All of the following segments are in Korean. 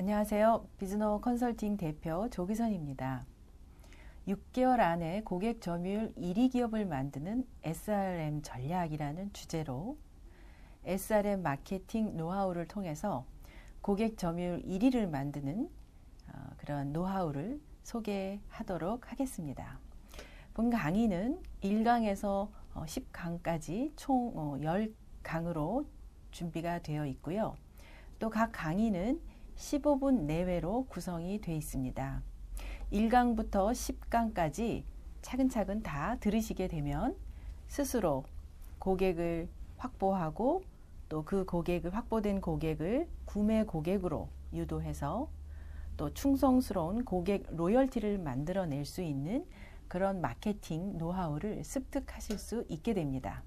안녕하세요. 비즈노 컨설팅 대표 조기선입니다. 6개월 안에 고객 점유율 1위 기업을 만드는 SRM 전략이라는 주제로 SRM 마케팅 노하우를 통해서 고객 점유율 1위를 만드는 그런 노하우를 소개하도록 하겠습니다. 본 강의는 1강에서 10강까지 총 10강으로 준비가 되어 있고요. 또 각 강의는 15분 내외로 구성이 되어 있습니다. 1강부터 10강까지 차근차근 다 들으시게 되면 스스로 고객을 확보하고 또 그 고객을 확보된 고객을 구매 고객으로 유도해서 또 충성스러운 고객 로열티를 만들어낼 수 있는 그런 마케팅 노하우를 습득하실 수 있게 됩니다.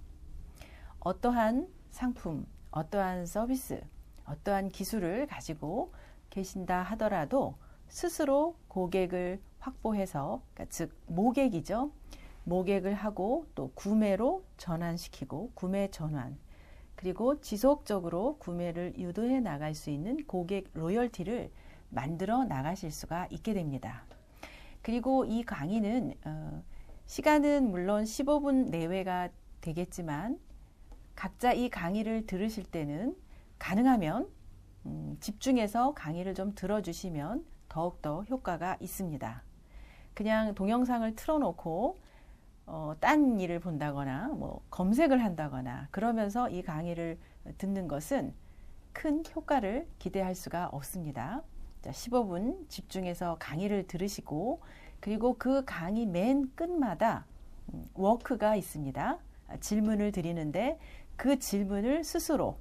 어떠한 상품, 어떠한 서비스, 어떠한 기술을 가지고 계신다 하더라도 스스로 고객을 확보해서, 그러니까 즉 모객이죠. 모객을 하고 또 구매로 전환시키고 구매 전환, 그리고 지속적으로 구매를 유도해 나갈 수 있는 고객 로열티를 만들어 나가실 수가 있게 됩니다. 그리고 이 강의는 시간은 물론 15분 내외가 되겠지만 각자 이 강의를 들으실 때는 가능하면 집중해서 강의를 좀 들어주시면 더욱더 효과가 있습니다. 그냥 동영상을 틀어놓고 딴 일을 본다거나 검색을 한다거나 그러면서 이 강의를 듣는 것은 큰 효과를 기대할 수가 없습니다. 자, 15분 집중해서 강의를 들으시고 그리고 그 강의 맨 끝마다 워크가 있습니다. 질문을 드리는데 그 질문을 스스로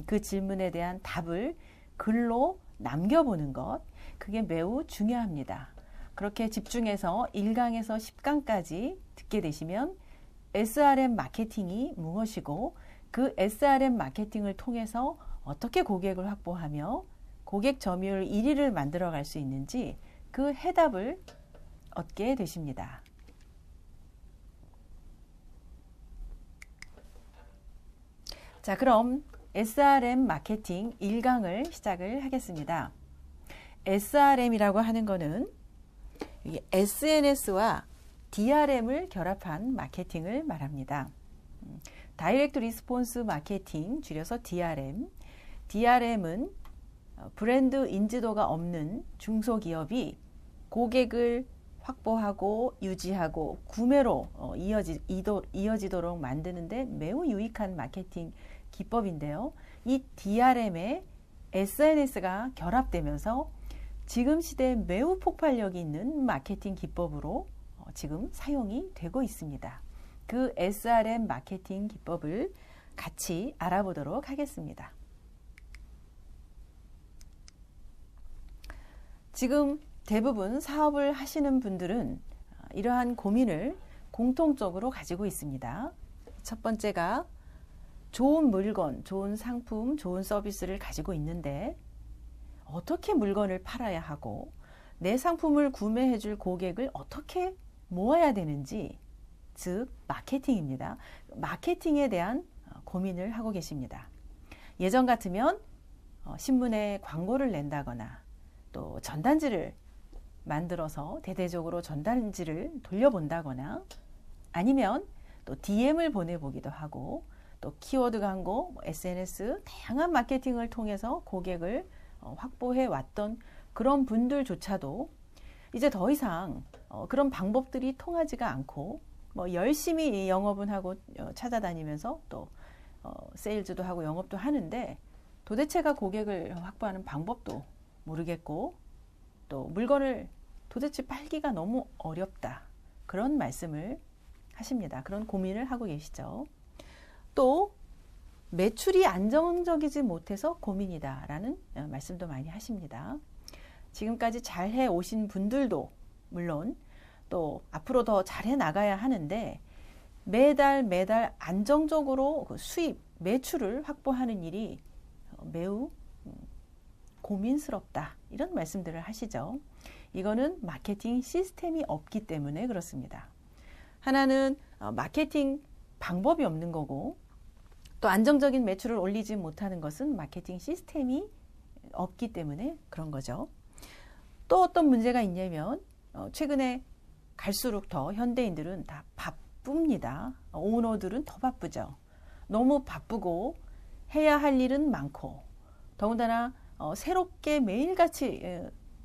그 질문에 대한 답을 글로 남겨보는 것, 그게 매우 중요합니다. 그렇게 집중해서 1강에서 10강까지 듣게 되시면 SRM 마케팅이 무엇이고 그 SRM 마케팅을 통해서 어떻게 고객을 확보하며 고객 점유율 1위를 만들어 갈 수 있는지 그 해답을 얻게 되십니다. 자, 그럼 SRM 마케팅 1강을 시작을 하겠습니다. SRM이라고 하는 거는 SNS와 DRM을 결합한 마케팅을 말합니다. 다이렉트 리스폰스 마케팅, 줄여서 DRM. DRM은 브랜드 인지도가 없는 중소기업이 고객을 확보하고 유지하고 구매로 이어지도록 만드는데 매우 유익한 마케팅 기법인데요. 이 DRM에 SNS가 결합되면서 지금 시대에 매우 폭발력이 있는 마케팅 기법으로 지금 사용이 되고 있습니다. 그 SRM 마케팅 기법을 같이 알아보도록 하겠습니다. 지금 대부분 사업을 하시는 분들은 이러한 고민을 공통적으로 가지고 있습니다. 첫 번째가 좋은 물건, 좋은 상품, 좋은 서비스를 가지고 있는데 어떻게 물건을 팔아야 하고 내 상품을 구매해 줄 고객을 어떻게 모아야 되는지, 즉 마케팅입니다. 마케팅에 대한 고민을 하고 계십니다. 예전 같으면 신문에 광고를 낸다거나 또 전단지를 만들어서 대대적으로 전단지를 돌려본다거나 아니면 또 DM을 보내보기도 하고 또 키워드 광고, SNS, 다양한 마케팅을 통해서 고객을 확보해 왔던 그런 분들조차도 이제 더 이상 그런 방법들이 통하지가 않고 열심히 영업은 하고 찾아다니면서 또 세일즈도 하고 영업도 하는데 도대체가 고객을 확보하는 방법도 모르겠고 또 물건을 도대체 팔기가 너무 어렵다. 그런 말씀을 하십니다. 그런 고민을 하고 계시죠. 또 매출이 안정적이지 못해서 고민이다라는 말씀도 많이 하십니다. 지금까지 잘해 오신 분들도 물론 또 앞으로 더 잘해 나가야 하는데 매달 안정적으로 그 수입, 매출을 확보하는 일이 매우 고민스럽다. 이런 말씀들을 하시죠. 이거는 마케팅 시스템이 없기 때문에 그렇습니다. 하나는 마케팅 방법이 없는 거고 또 안정적인 매출을 올리지 못하는 것은 마케팅 시스템이 없기 때문에 그런 거죠. 또 어떤 문제가 있냐면 최근에 갈수록 더 현대인들은 다 바쁩니다. 오너들은 더 바쁘죠. 너무 바쁘고 해야 할 일은 많고 더군다나 새롭게 매일같이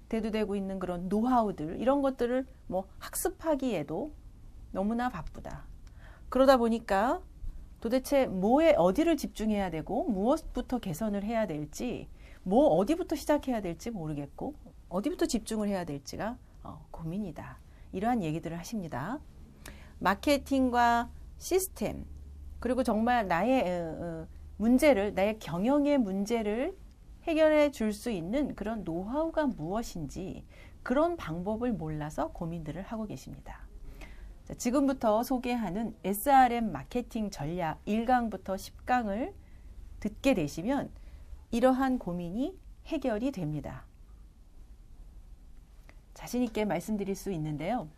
대두되고 있는 그런 노하우들 이런 것들을 뭐 학습하기에도 너무나 바쁘다. 그러다 보니까 도대체 뭐에 어디를 집중해야 되고 무엇부터 개선을 해야 될지 뭐 어디부터 시작해야 될지 모르겠고 어디부터 집중을 해야 될지가 고민이다. 이러한 얘기들을 하십니다. 마케팅과 시스템 그리고 정말 나의 문제를 나의 경영의 문제를 해결해 줄 수 있는 그런 노하우가 무엇인지 그런 방법을 몰라서 고민들을 하고 계십니다. 자, 지금부터 소개하는 SRM 마케팅 전략 1강부터 10강을 듣게 되시면 이러한 고민이 해결이 됩니다. 자신 있게 말씀드릴 수 있는데요.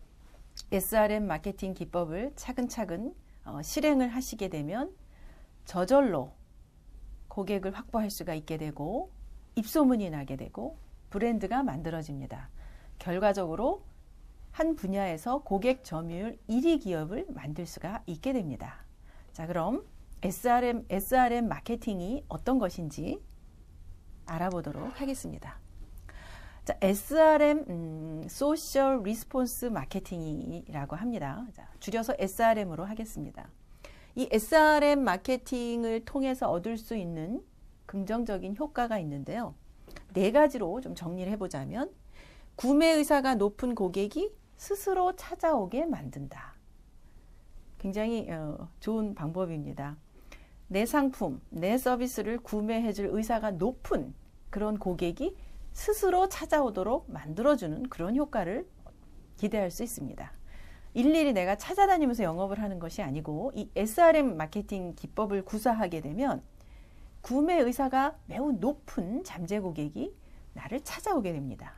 SRM 마케팅 기법을 차근차근 실행을 하시게 되면 저절로 고객을 확보할 수가 있게 되고 입소문이 나게 되고 브랜드가 만들어집니다. 결과적으로 한 분야에서 고객 점유율 1위 기업을 만들 수가 있게 됩니다. 자, 그럼 SRM 마케팅이 어떤 것인지 알아보도록 하겠습니다. 자, SRM 소셜 리스폰스 마케팅이라고 합니다. 자, 줄여서 SRM으로 하겠습니다. 이 SRM 마케팅을 통해서 얻을 수 있는 긍정적인 효과가 있는데요. 4가지로 좀 정리를 해보자면 구매 의사가 높은 고객이 스스로 찾아오게 만든다. 굉장히 좋은 방법입니다. 내 상품, 내 서비스를 구매해줄 의사가 높은 그런 고객이 스스로 찾아오도록 만들어주는 그런 효과를 기대할 수 있습니다. 일일이 내가 찾아다니면서 영업을 하는 것이 아니고 이 SRM 마케팅 기법을 구사하게 되면 구매 의사가 매우 높은 잠재 고객이 나를 찾아오게 됩니다.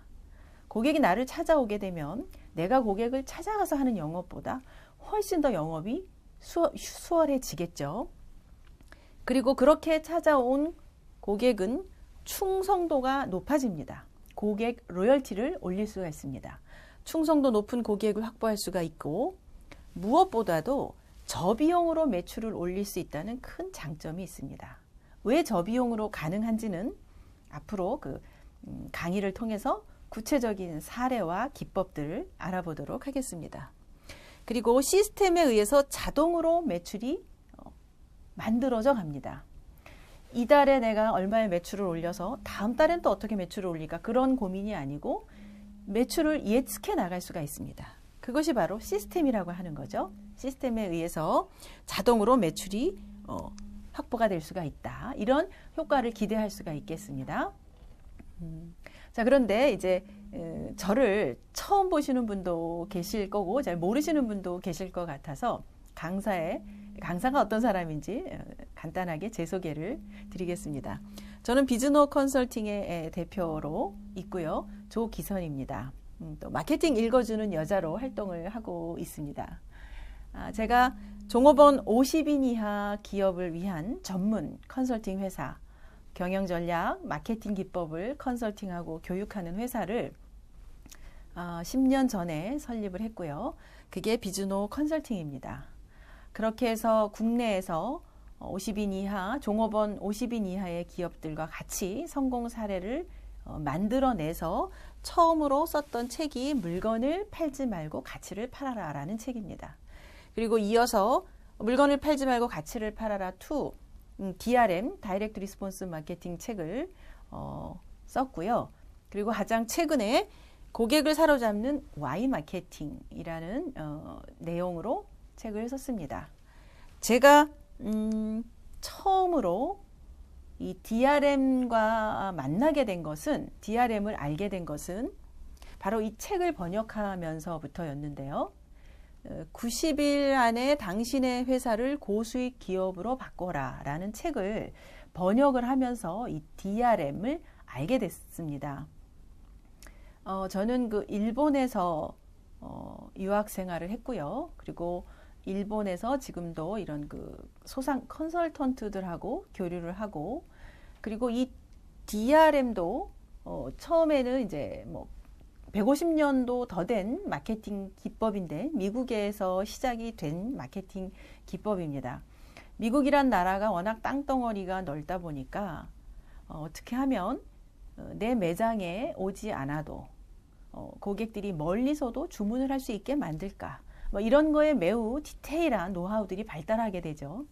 고객이 나를 찾아오게 되면 내가 고객을 찾아가서 하는 영업보다 훨씬 더 영업이 수월해지겠죠. 그리고 그렇게 찾아온 고객은 충성도가 높아집니다. 고객 로열티를 올릴 수가 있습니다. 충성도 높은 고객을 확보할 수가 있고 무엇보다도 저비용으로 매출을 올릴 수 있다는 큰 장점이 있습니다. 왜 저비용으로 가능한지는 앞으로 강의를 통해서 구체적인 사례와 기법들을 알아보도록 하겠습니다. 그리고 시스템에 의해서 자동으로 매출이 만들어져 갑니다. 이달에 내가 얼마의 매출을 올려서 다음 달엔 또 어떻게 매출을 올릴까 그런 고민이 아니고 매출을 예측해 나갈 수가 있습니다. 그것이 바로 시스템이라고 하는 거죠. 시스템에 의해서 자동으로 매출이 확보가 될 수가 있다. 이런 효과를 기대할 수가 있겠습니다. 자, 그런데 이제 저를 처음 보시는 분도 계실 거고 잘 모르시는 분도 계실 것 같아서 강사가 어떤 사람인지 간단하게 제 소개를 드리겠습니다. 저는 비즈노 컨설팅의 대표로 있고요. 조기선입니다. 또 마케팅 읽어주는 여자로 활동을 하고 있습니다. 제가 종업원 50인 이하 기업을 위한 전문 컨설팅 회사, 경영 전략, 마케팅 기법을 컨설팅하고 교육하는 회사를 10년 전에 설립을 했고요. 그게 비즈노 컨설팅입니다. 그렇게 해서 국내에서 50인 이하, 종업원 50인 이하의 기업들과 같이 성공 사례를 만들어내서 처음으로 썼던 책이 물건을 팔지 말고 가치를 팔아라 라는 책입니다. 그리고 이어서 물건을 팔지 말고 가치를 팔아라 2, DRM, 다이렉트 리스폰스 마케팅 책을 썼고요. 그리고 가장 최근에 고객을 사로잡는 Y 마케팅이라는 내용으로 책을 썼습니다. 제가 처음으로 이 DRM과 만나게 된 것은 DRM을 알게 된 것은 바로 이 책을 번역하면서부터였는데요. 90일 안에 당신의 회사를 고수익 기업으로 바꿔라 라는 책을 번역을 하면서 이 DRM을 알게 됐습니다. 저는 일본에서 유학 생활을 했고요. 그리고 일본에서 지금도 이런 소상 컨설턴트들하고 교류를 하고 그리고 이 DRM도 처음에는 이제 뭐 150년도 더 된 마케팅 기법인데 미국에서 시작이 된 마케팅 기법입니다. 미국이란 나라가 워낙 땅덩어리가 넓다 보니까 어떻게 하면 내 매장에 오지 않아도 고객들이 멀리서도 주문을 할 수 있게 만들까, 뭐 이런 거에 매우 디테일한 노하우들이 발달하게 되죠.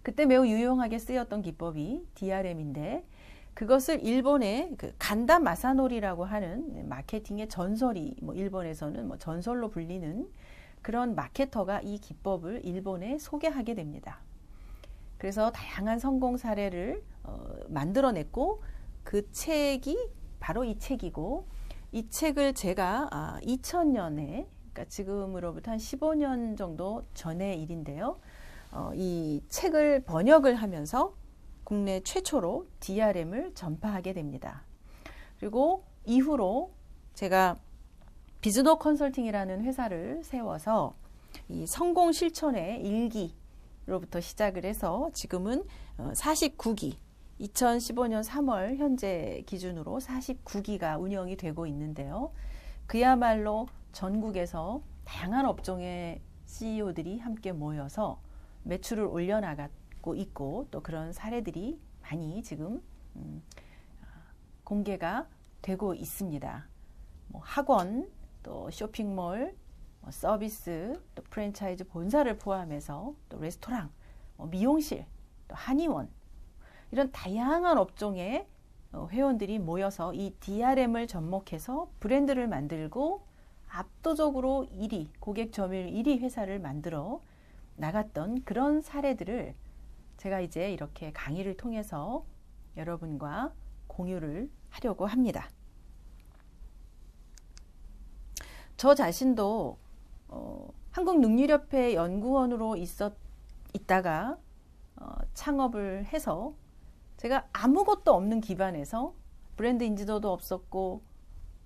그때 매우 유용하게 쓰였던 기법이 DRM인데, 그것을 일본의 그 간다 마사노리라고 하는 마케팅의 전설이, 뭐 일본에서는 뭐 전설로 불리는 그런 마케터가 이 기법을 일본에 소개하게 됩니다. 그래서 다양한 성공 사례를 만들어냈고, 그 책이 바로 이 책이고, 이 책을 제가 2000년에, 그러니까 지금으로부터 한 15년 정도 전의 일인데요. 이 책을 번역을 하면서 국내 최초로 DRM을 전파하게 됩니다. 그리고 이후로 제가 비즈노 컨설팅이라는 회사를 세워서 이 성공 실천의 일기로부터 시작을 해서 지금은 49기, 2015년 3월 현재 기준으로 49기가 운영이 되고 있는데요. 그야말로 전국에서 다양한 업종의 CEO들이 함께 모여서 매출을 올려나가고 있고, 또 그런 사례들이 많이 지금 공개가 되고 있습니다. 뭐 학원, 또 쇼핑몰, 서비스, 또 프랜차이즈 본사를 포함해서 또 레스토랑, 미용실, 또 한의원, 이런 다양한 업종의 회원들이 모여서 이 DRM을 접목해서 브랜드를 만들고 압도적으로 1위, 고객 점유율 1위 회사를 만들어 나갔던 그런 사례들을 제가 이제 이렇게 강의를 통해서 여러분과 공유를 하려고 합니다. 저 자신도 한국능률협회 연구원으로 있다가 창업을 해서 제가 아무것도 없는 기반에서 브랜드 인지도도 없었고,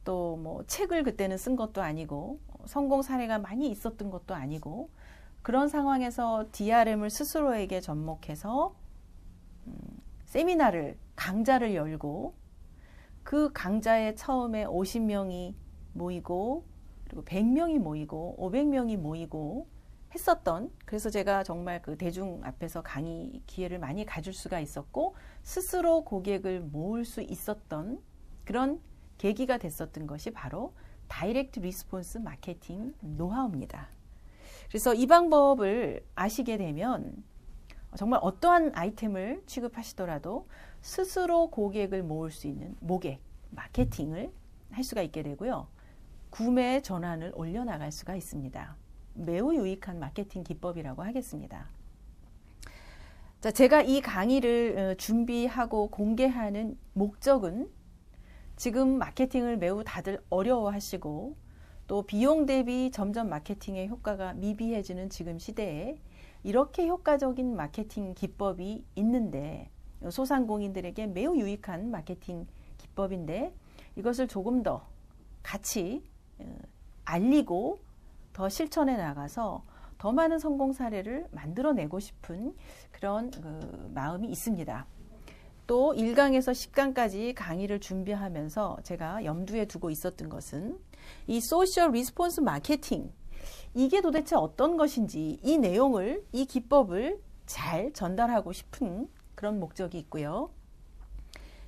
또 뭐 책을 그때는 쓴 것도 아니고 성공 사례가 많이 있었던 것도 아니고, 그런 상황에서 DRM을 스스로에게 접목해서 세미나를, 강좌를 열고, 그 강좌에 처음에 50명이 모이고, 그리고 100명이 모이고, 500명이 모이고 했었던, 그래서 제가 정말 그 대중 앞에서 강의 기회를 많이 가질 수가 있었고, 스스로 고객을 모을 수 있었던 그런 계기가 됐었던 것이 바로 다이렉트 리스폰스 마케팅 노하우입니다. 그래서 이 방법을 아시게 되면 정말 어떠한 아이템을 취급하시더라도 스스로 고객을 모을 수 있는 모객, 마케팅을 할 수가 있게 되고요. 구매 전환을 올려나갈 수가 있습니다. 매우 유익한 마케팅 기법이라고 하겠습니다. 자, 제가 이 강의를 준비하고 공개하는 목적은, 지금 마케팅을 매우 다들 어려워하시고, 또 비용 대비 점점 마케팅의 효과가 미비해지는 지금 시대에 이렇게 효과적인 마케팅 기법이 있는데, 소상공인들에게 매우 유익한 마케팅 기법인데, 이것을 조금 더 같이 알리고 더 실천해 나가서 더 많은 성공 사례를 만들어내고 싶은 그런 마음이 있습니다. 또 1강에서 10강까지 강의를 준비하면서 제가 염두에 두고 있었던 것은 이 소셜 리스폰스 마케팅, 이게 도대체 어떤 것인지, 이 내용을, 이 기법을 잘 전달하고 싶은 그런 목적이 있고요.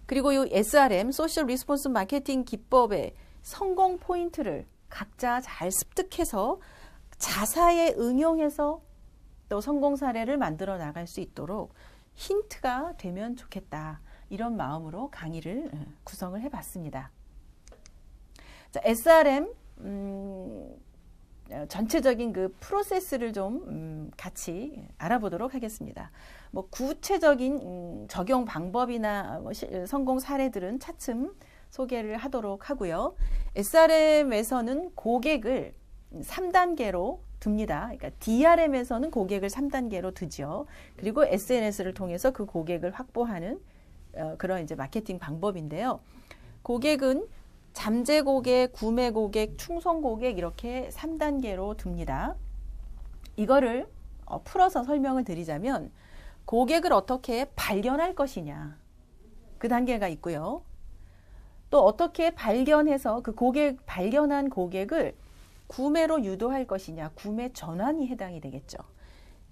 그리고 이 SRM, 소셜 리스폰스 마케팅 기법의 성공 포인트를 각자 잘 습득해서 자사에 응용해서 또 성공 사례를 만들어 나갈 수 있도록 힌트가 되면 좋겠다, 이런 마음으로 강의를 구성을 해봤습니다. 자, SRM 전체적인 그 프로세스를 좀 같이 알아보도록 하겠습니다. 뭐 구체적인 적용 방법이나 성공 사례들은 차츰 소개를 하도록 하고요. SRM에서는 고객을 3단계로 둡니다. 그러니까 DRM에서는 고객을 3단계로 두죠. 그리고 SNS를 통해서 그 고객을 확보하는 그런 이제 마케팅 방법인데요. 고객은 잠재 고객, 구매 고객, 충성 고객, 이렇게 3단계로 둡니다. 이거를 풀어서 설명을 드리자면, 고객을 어떻게 발견할 것이냐, 그 단계가 있고요. 또 어떻게 발견해서 그 발견한 고객을 구매로 유도할 것이냐, 구매 전환이 해당이 되겠죠.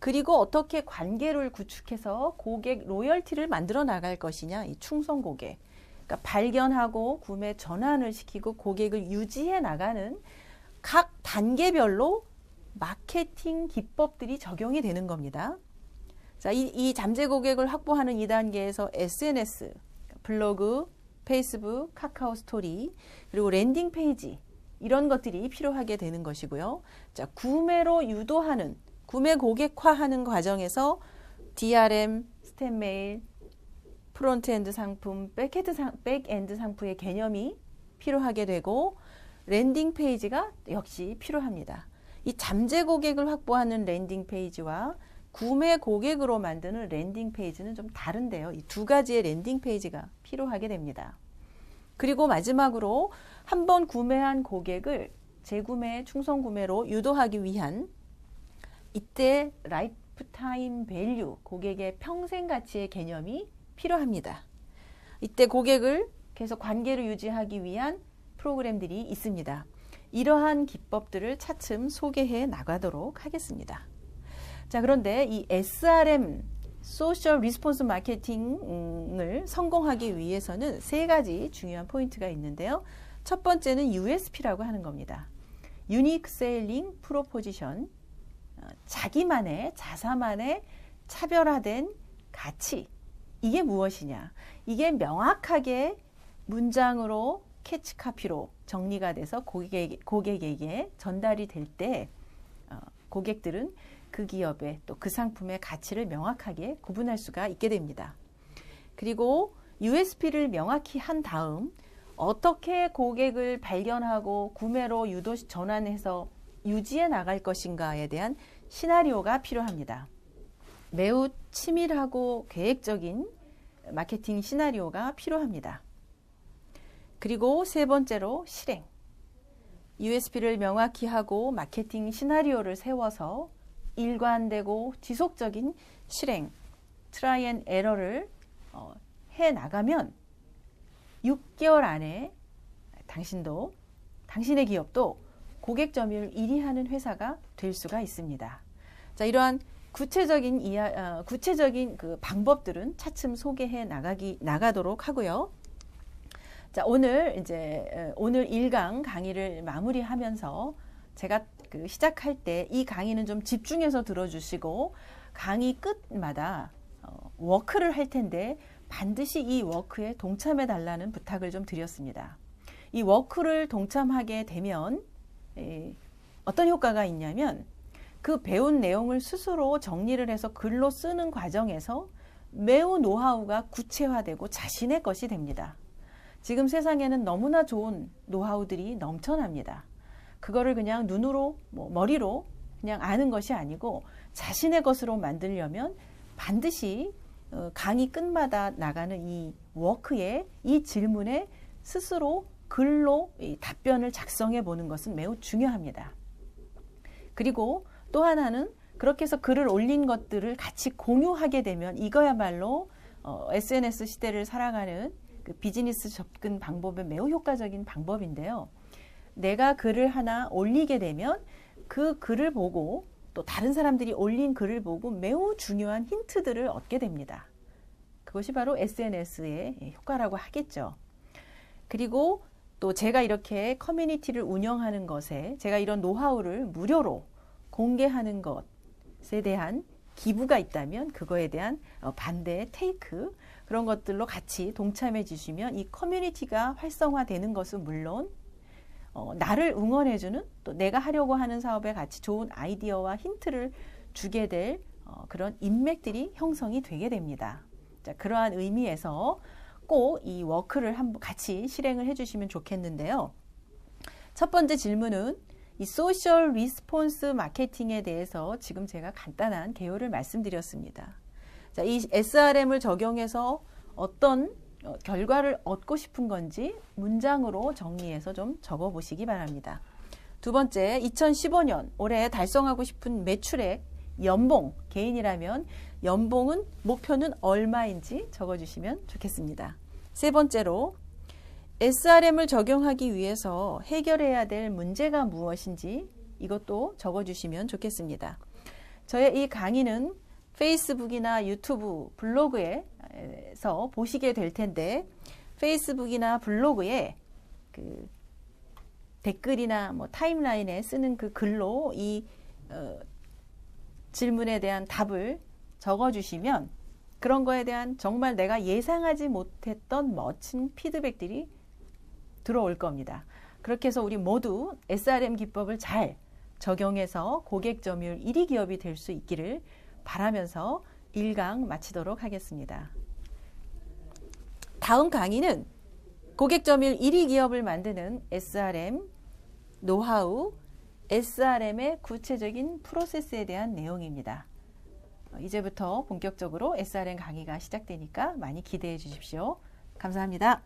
그리고 어떻게 관계를 구축해서 고객 로열티를 만들어 나갈 것이냐, 이 충성 고객. 그러니까 발견하고 구매 전환을 시키고 고객을 유지해 나가는 각 단계별로 마케팅 기법들이 적용이 되는 겁니다. 자, 이 잠재 고객을 확보하는 2단계에서 SNS, 블로그, 페이스북, 카카오 스토리, 그리고 랜딩 페이지 이런 것들이 필요하게 되는 것이고요. 자, 구매로 유도하는, 구매 고객화하는 과정에서 DRM, 스텝 메일, 프론트엔드 상품, 백엔드 상품의 개념이 필요하게 되고 랜딩 페이지가 역시 필요합니다. 이 잠재 고객을 확보하는 랜딩 페이지와 구매 고객으로 만드는 랜딩 페이지는 좀 다른데요. 이 두 가지의 랜딩 페이지가 필요하게 됩니다. 그리고 마지막으로 한번 구매한 고객을 재구매, 충성 구매로 유도하기 위한 이때 라이프타임 밸류, 고객의 평생 가치의 개념이 필요합니다. 이때 고객을 계속 관계를 유지하기 위한 프로그램들이 있습니다. 이러한 기법들을 차츰 소개해 나가도록 하겠습니다. 자, 그런데 이 SRM, 소셜 리스폰스 마케팅을 성공하기 위해서는 세 가지 중요한 포인트가 있는데요. 첫 번째는 USP라고 하는 겁니다. Unique Selling Proposition, 자기만의, 자사만의 차별화된 가치. 이게 무엇이냐? 이게 명확하게 문장으로 캐치카피로 정리가 돼서 고객에게 전달이 될 때 고객들은 그 기업의 또 그 상품의 가치를 명확하게 구분할 수가 있게 됩니다. 그리고 USP를 명확히 한 다음 어떻게 고객을 발견하고 구매로 유도 전환해서 유지해 나갈 것인가에 대한 시나리오가 필요합니다. 매우 치밀하고 계획적인 마케팅 시나리오가 필요합니다. 그리고 세 번째로 실행. USP를 명확히 하고 마케팅 시나리오를 세워서 일관되고 지속적인 실행, 트라이 앤 에러를 해 나가면 6개월 안에 당신도, 당신의 기업도 고객 점유율 1위 하는 회사가 될 수가 있습니다. 자, 이러한 구체적인 그 방법들은 차츰 소개해 나가도록 하고요. 자, 오늘 1강 강의를 마무리하면서 제가 시작할 때 이 강의는 좀 집중해서 들어주시고 강의 끝마다 워크를 할 텐데 반드시 이 워크에 동참해 달라는 부탁을 좀 드렸습니다. 이 워크를 동참하게 되면 어떤 효과가 있냐면 그 배운 내용을 스스로 정리를 해서 글로 쓰는 과정에서 매우 노하우가 구체화되고 자신의 것이 됩니다. 지금 세상에는 너무나 좋은 노하우들이 넘쳐납니다. 그거를 그냥 눈으로, 머리로 그냥 아는 것이 아니고 자신의 것으로 만들려면 반드시 강의 끝마다 나가는 이 워크에, 이 질문에 스스로 글로 답변을 작성해 보는 것은 매우 중요합니다. 그리고 또 하나는 그렇게 해서 글을 올린 것들을 같이 공유하게 되면 이거야말로 SNS 시대를 살아가는 그 비즈니스 접근 방법의 매우 효과적인 방법인데요. 내가 글을 하나 올리게 되면 그 글을 보고 또 다른 사람들이 올린 글을 보고 매우 중요한 힌트들을 얻게 됩니다. 그것이 바로 SNS의 효과라고 하겠죠. 그리고 또 제가 이렇게 커뮤니티를 운영하는 것에 제가 이런 노하우를 무료로 공개하는 것에 대한 기부가 있다면 그거에 대한 반대의 테이크, 그런 것들로 같이 동참해 주시면 이 커뮤니티가 활성화되는 것은 물론 나를 응원해주는, 또 내가 하려고 하는 사업에 같이 좋은 아이디어와 힌트를 주게 될 그런 인맥들이 형성이 되게 됩니다. 자, 그러한 의미에서 꼭 이 워크를 한번 같이 실행을 해주시면 좋겠는데요. 첫 번째 질문은 이 소셜 리스폰스 마케팅에 대해서 지금 제가 간단한 개요를 말씀드렸습니다. 자, 이 SRM을 적용해서 어떤 결과를 얻고 싶은 건지 문장으로 정리해서 좀 적어 보시기 바랍니다. 두 번째, 2015년 올해 달성하고 싶은 매출액, 연봉, 개인이라면 연봉은 목표는 얼마인지 적어 주시면 좋겠습니다. 세 번째로 SRM을 적용하기 위해서 해결해야 될 문제가 무엇인지 이것도 적어주시면 좋겠습니다. 저의 이 강의는 페이스북이나 유튜브, 블로그에서 보시게 될 텐데 페이스북이나 블로그에 그 댓글이나 뭐 타임라인에 쓰는 그 글로 이 질문에 대한 답을 적어주시면 그런 거에 대한 정말 내가 예상하지 못했던 멋진 피드백들이 들어올 겁니다. 그렇게 해서 우리 모두 SRM 기법을 잘 적용해서 고객 점유율 1위 기업이 될 수 있기를 바라면서 1강 마치도록 하겠습니다. 다음 강의는 고객 점유율 1위 기업을 만드는 SRM 노하우, SRM의 구체적인 프로세스에 대한 내용입니다. 이제부터 본격적으로 SRM 강의가 시작되니까 많이 기대해 주십시오. 감사합니다.